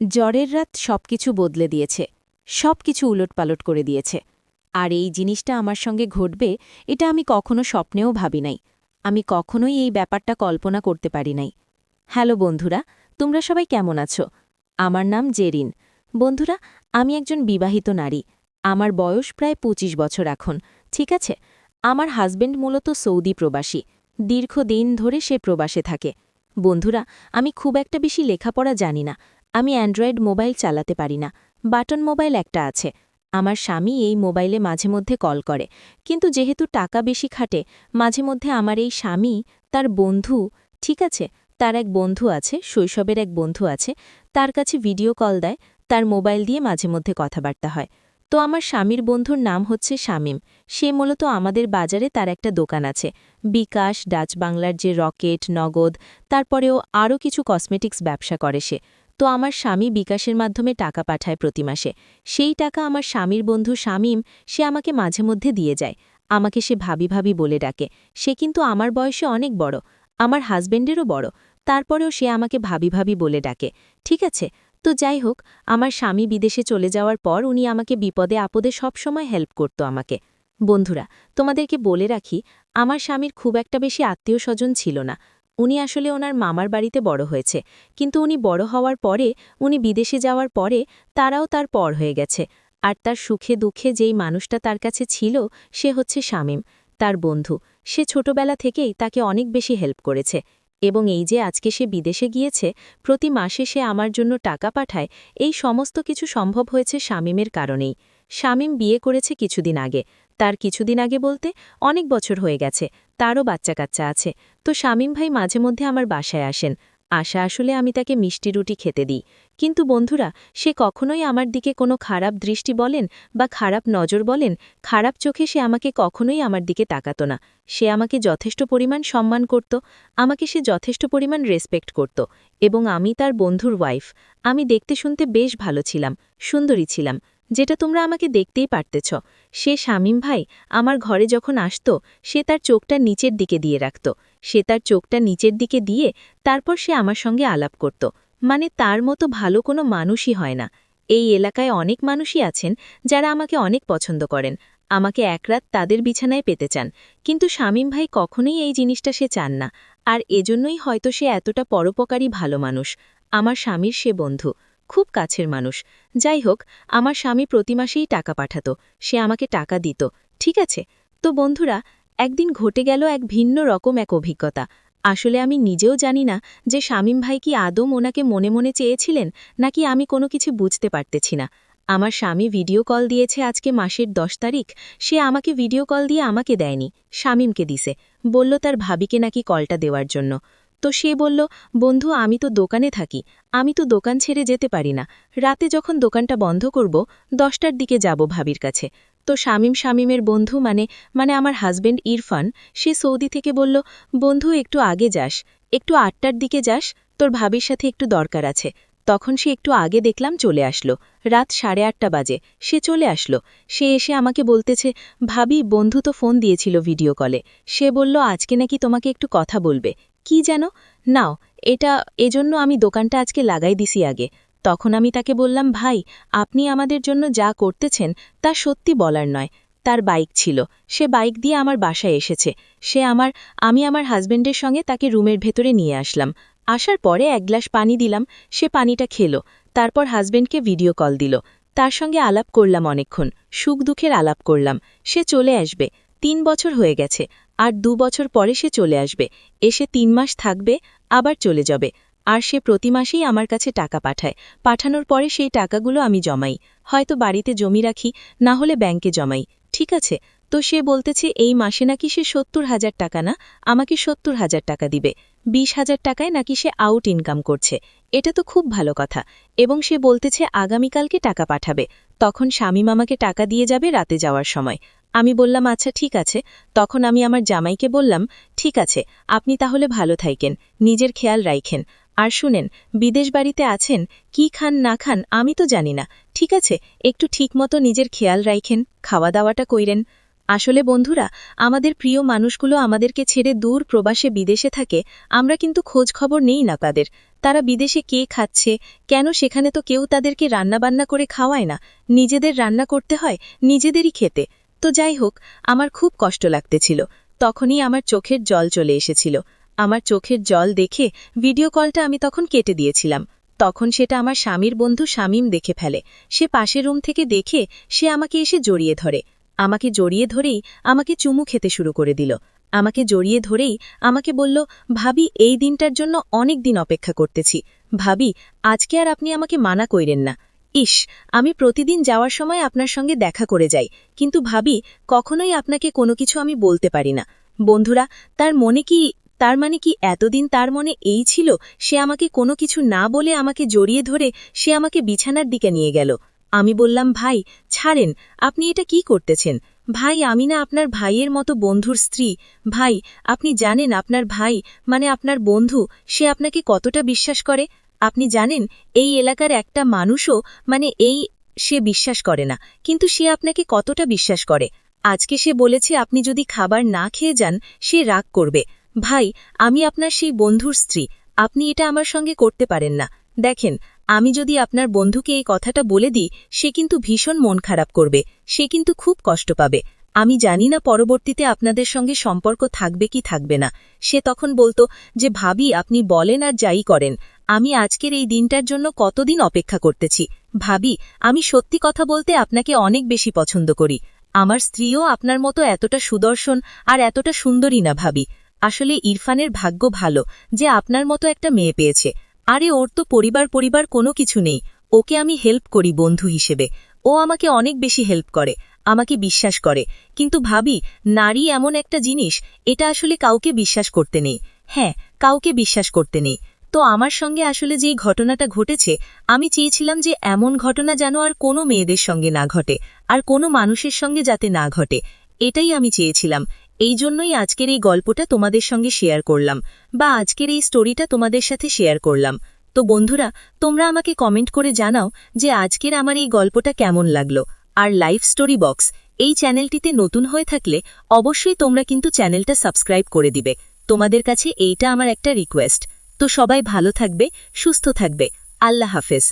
জ্বরের রাত সবকিছু বদলে দিয়েছে, সবকিছু উলটপালট করে দিয়েছে। আর এই জিনিসটা আমার সঙ্গে ঘটবে এটা আমি কখনো স্বপ্নেও ভাবি নাই। আমি কখনোই এই ব্যাপারটা কল্পনা করতে পারি নাই। হ্যালো বন্ধুরা, তোমরা সবাই কেমন আছো? আমার নাম জেরিন। বন্ধুরা, আমি একজন বিবাহিত নারী। আমার বয়স প্রায় ২৫ বছর এখন, ঠিক আছে? আমার হাজবেন্ড মূলত সৌদি প্রবাসী। দীর্ঘদিন ধরে সে প্রবাসে থাকে। বন্ধুরা, আমি খুব একটা বেশি লেখাপড়া জানি না। আমি অ্যান্ড্রয়েড মোবাইল চালাতে পারি না। বাটন মোবাইল একটা আছে। আমার স্বামী এই মোবাইলে মাঝে মধ্যে কল করে, কিন্তু যেহেতু টাকা বেশি খাটে, মাঝে মধ্যে আমার এই স্বামী তার বন্ধু, ঠিক আছে, তার এক বন্ধু আছে, শৈশবের এক বন্ধু আছে, তার কাছে ভিডিও কল দেয়, তার মোবাইল দিয়ে মাঝে মধ্যে কথাবার্তা হয়। তো আমার স্বামীর বন্ধুর নাম হচ্ছে শামীম। সে মূলত আমাদের বাজারে তার একটা দোকান আছে, বিকাশ, ডাচ বাংলার যে রকেট, নগদ, তারপরেও আরও কিছু কসমেটিক্স ব্যবসা করে সে। তো আমার স্বামী বিকাশের মাধ্যমে টাকা পাঠায় প্রতি মাসে। সেই টাকা আমার স্বামীর বন্ধু শামীম সে আমাকে মাঝে মধ্যে দিয়ে যায়। আমাকে সে ভাবি ভাবি বলে ডাকে। সে কিন্তু আমার বয়সে অনেক বড়, আমার হাজবেন্ডেরও বড়। তারপরেও সে আমাকে ভাবি ভাবি বলে ডাকে, ঠিক আছে? তো যাই হোক, আমার স্বামী বিদেশে চলে যাওয়ার পর উনি আমাকে বিপদে আপদে সবসময় হেল্প করত আমাকে। বন্ধুরা, তোমাদেরকে বলে রাখি, আমার স্বামীর খুব একটা বেশি আত্মীয় স্বজন ছিল না। উনি আসলে ওনার মামার বাড়িতে বড় হয়েছে, কিন্তু উনি বড় হওয়ার পরে, উনি বিদেশে যাওয়ার পরে তারাও তার পর হয়ে গেছে। আর তার সুখে দুঃখে যেই মানুষটা তার কাছে ছিল সে হচ্ছে শামীম, তার বন্ধু। সে ছোটবেলা থেকেই তাকে অনেক বেশি হেল্প করেছে। এবং এই যে আজকে সে বিদেশে গিয়েছে, প্রতি মাসে সে আমার জন্য টাকা পাঠায়, এই সমস্ত কিছু সম্ভব হয়েছে শামীমের কারণেই। শামীম বিয়ে করেছে কিছুদিন আগে। তার কিছুদিন আগে বলতে অনেক বছর হয়ে গেছে, তারও বাচ্চা কাচ্চা আছে। তো শামীম ভাই মাঝে মধ্যে আমার বাসায় আসেন। আসলে আমি তাকে মিষ্টি রুটি খেতে দিই। কিন্তু বন্ধুরা, সে কখনোই আমার দিকে কোনো খারাপ দৃষ্টি বলেন বা খারাপ নজর বলেন, খারাপ চোখে সে আমাকে কখনোই আমার দিকে তাকাত না। সে আমাকে যথেষ্ট পরিমাণ সম্মান করত, আমাকে সে যথেষ্ট পরিমাণ রেসপেক্ট করত। এবং আমি তার বন্ধুর ওয়াইফ। আমি দেখতে শুনতে বেশ ভালো ছিলাম, সুন্দরী ছিলাম, যেটা তোমরা আমাকে দেখতেই পারতেছ। সে শামীম ভাই আমার ঘরে যখন আসত, সে তার চোখটা নিচের দিকে দিয়ে রাখত। সে তার চোখটা নিচের দিকে দিয়ে তারপর সে আমার সঙ্গে আলাপ করত। মানে তার মতো ভালো কোনো মানুষই হয় না। এই এলাকায় অনেক মানুষই আছেন যারা আমাকে অনেক পছন্দ করেন, আমাকে এক রাত তাদের বিছানায় পেতে চান। কিন্তু শামীম ভাই কখনোই এই জিনিসটা সে চান না। আর এজন্যই হয়তো সে এতটা পরোপকারী ভালো মানুষ। আমার স্বামীর সে বন্ধু, খুব কাছের মানুষ। যাই হোক, আমার স্বামী প্রতি মাসেই টাকা পাঠাত, সে আমাকে টাকা দিত, ঠিক আছে? তো বন্ধুরা, একদিন ঘটে গেল এক ভিন্ন রকম এক অভিজ্ঞতা। আসলে আমি নিজেও জানি না যে শামীম ভাই কি আদৌ ওনাকে মনে মনে চেয়েছিলেন, নাকি আমি কোনো কিছু বুঝতে পারতেছি না। আমার স্বামী ভিডিও কল দিয়েছে আজকে মাসের ১০ তারিখ। সে আমাকে ভিডিও কল দিয়ে আমাকে দেয়নি, শামীমকে দিছে। বলল তার ভাবিকে নাকি কলটা দেওয়ার জন্য। তো সে বলল, বন্ধু আমি তো দোকানে থাকি, আমি তো দোকান ছেড়ে যেতে পারি না। রাতে যখন দোকানটা বন্ধ করব, ১০টার দিকে যাব ভাবির কাছে। তো শামীমের বন্ধু মানে আমার হাজবেন্ড ইরফান, সে সৌদি থেকে বলল, বন্ধু একটু আগে যাস, একটু ৮টার দিকে যাস, তোর ভাবির সাথে একটু দরকার আছে। তখন সে একটু আগে দেখলাম চলে আসলো, রাত ৮:৩০ বাজে সে চলে আসলো। সে এসে আমাকে বলতেছে, ভাবি বন্ধু তো ফোন দিয়েছিল ভিডিও কলে, সে বলল আজকে নাকি তোমাকে একটু কথা বলবে। কি যেন, নাও এটা, এজন্য আমি দোকানটা আজকে লাগাই দিছি আগে। তখন আমি তাকে বললাম, ভাই আপনি আমাদের জন্য যা করতেছেন তা সত্যি বলার নয়। তার বাইক ছিল, সে বাইক দিয়ে আমার বাসায় এসেছে। আমি আমার হাজবেন্ডের সঙ্গে তাকে রুমের ভেতরে নিয়ে আসলাম। আসার পরে এক গ্লাস পানি দিলাম, সে পানিটা খেলো। তারপর হাজবেন্ডকে ভিডিও কল দিল, তার সঙ্গে আলাপ করলাম অনেকক্ষণ, সুখ দুঃখের আলাপ করলাম। সে চলে আসবে, ৩ বছর হয়ে গেছে, আর ২ বছর পরে সে চলে আসবে, এসে ৩ মাস থাকবে, আবার চলে যাবে। আর সে প্রতি মাসেই আমার কাছে টাকা পাঠায়। পাঠানোর পরে সেই টাকাগুলো আমি জমাই, হয়তো বাড়িতে জমি রাখি, না হলে ব্যাংকে জমাই, ঠিক আছে? তো সে বলতেছে এই মাসে নাকি সে ৭০,০০০ টাকা না, আমাকে ৭০,০০০ টাকা দিবে। ২০,০০০ টাকায় নাকি সে আউট ইনকাম করছে। এটা তো খুব ভালো কথা। এবং সে বলতেছে আগামীকালকে টাকা পাঠাবে, তখন শামীম আমাকে টাকা দিয়ে যাবে রাতে যাওয়ার সময়। আমি বললাম আচ্ছা ঠিক আছে। তখন আমি আমার জামাইকে বললাম, ঠিক আছে, আপনি তাহলে ভালো থাইকেন, নিজের খেয়াল রাইখেন। আর শুনেন, বিদেশ বাড়িতে আছেন, কি খান না খান আমি তো জানি না, ঠিক আছে? একটু ঠিকমতো নিজের খেয়াল রাইখেন, খাওয়া দাওয়াটা কইরেন। আসলে বন্ধুরা, আমাদের প্রিয় মানুষগুলো আমাদেরকে ছেড়ে দূর প্রবাসে বিদেশে থাকে, আমরা কিন্তু খোঁজ খবর নেই না তাদের। তারা বিদেশে কে খাচ্ছে, কেন সেখানে তো কেউ তাদেরকে রান্নাবান্না করে খাওয়ায় না, নিজেদের রান্না করতে হয়, নিজেদেরই খেতে। তো যাই হোক, আমার খুব কষ্ট লাগতেছিল। তখনই আমার চোখের জল চলে এসেছিল। আমার চোখের জল দেখে ভিডিও কলটা আমি তখন কেটে দিয়েছিলাম। তখন সেটা আমার স্বামীর বন্ধু শামীম দেখে ফেলে। সে পাশের রুম থেকে দেখে সে আমাকে এসে জড়িয়ে ধরে। আমাকে জড়িয়ে ধরেই আমাকে চুমু খেতে শুরু করে দিল। আমাকে জড়িয়ে ধরেই আমাকে বলল, ভাবি, এই দিনটার জন্য অনেক দিন অপেক্ষা করতেছি। ভাবি, আজকে আর আপনি আমাকে মানা কইরেন না। ইস, আমি প্রতিদিন যাওয়ার সময় আপনার সঙ্গে দেখা করে যাই, কিন্তু ভাবি, কখনোই আপনাকে কোনো কিছু আমি বলতে পারি না। বন্ধুরা, তার মানে কি এতদিন তার মনে এই ছিল, সে আমাকে কোনো কিছু না বলে আমাকে জড়িয়ে ধরে সে আমাকে বিছানার দিকে নিয়ে গেল। আমি বললাম, ভাই ছাড়েন, আপনি এটা কি করতেছেন? ভাই, আমি না আপনার ভাইয়ের মতো বন্ধুর স্ত্রী। ভাই, আপনি জানেন আপনার ভাই মানে আপনার বন্ধু, সে আপনাকে কতটা বিশ্বাস করে? আপনি জানেন এই এলাকার একটা মানুষও সে বিশ্বাস করে না, কিন্তু সে আপনাকে কতটা বিশ্বাস করে। আজকে সে বলেছে আপনি যদি খাবার না খেয়ে যান সে রাগ করবে। ভাই, আমি আপনার সেই বন্ধুর স্ত্রী, আপনি এটা আমার সঙ্গে করতে পারেন না। দেখেন, আমি যদি আপনার বন্ধুকে এই কথাটা বলে দিই, সে কিন্তু ভীষণ মন খারাপ করবে, সে কিন্তু খুব কষ্ট পাবে। আমি জানি না পরবর্তীতে আপনাদের সঙ্গে সম্পর্ক থাকবে কি থাকবে না। সে তখন বলতো যে, ভাবি, আপনি বলেন আর যাই করেন, আমি আজকের এই দিনটার জন্য কতদিন অপেক্ষা করতেছি। ভাবি, আমি সত্যি কথা বলতে আপনাকে অনেক বেশি পছন্দ করি। আমার স্ত্রীও আপনার মতো এতটা সুদর্শন আর এতটা সুন্দরী না ভাবি। আসলে ইরফানের ভাগ্য ভালো যে আপনার মতো একটা মেয়ে পেয়েছে। আরে ওর তো পরিবার কোনো কিছু নেই, ওকে আমি হেল্প করি বন্ধু হিসেবে, ও আমাকে অনেক বেশি হেল্প করে, আমাকে বিশ্বাস করে। কিন্তু ভাবি, নারী এমন একটা জিনিস, এটা আসলে কাউকে বিশ্বাস করতে নেই। হ্যাঁ, কাউকে বিশ্বাস করতে নেই। তো আমার সঙ্গে আসলে যেই ঘটনাটা ঘটেছে, আমি চেয়েছিলাম যে এমন ঘটনা যেন আর কোনো মেয়েদের সঙ্গে না ঘটে, আর কোনো মানুষের সঙ্গে যাতে না ঘটে, এটাই আমি চেয়েছিলাম। এই জন্যই আজকের এই গল্পটা তোমাদের সঙ্গে শেয়ার করলাম, বা আজকের এই স্টোরিটা তোমাদের সাথে শেয়ার করলাম। তো বন্ধুরা, তোমরা আমাকে কমেন্ট করে জানাও যে আজকের আমার এই গল্পটা কেমন লাগলো। আর লাইফ স্টোরি বক্স এই চ্যানেলটিতে নতুন হয়ে থাকলে অবশ্যই তোমরা কিন্তু চ্যানেলটা সাবস্ক্রাইব করে দিবে। তোমাদের কাছে এইটা আমার একটা রিকোয়েস্ট। তো সবাই ভালো থাকবে, সুস্থ থাকবে। আল্লাহ হাফেজ।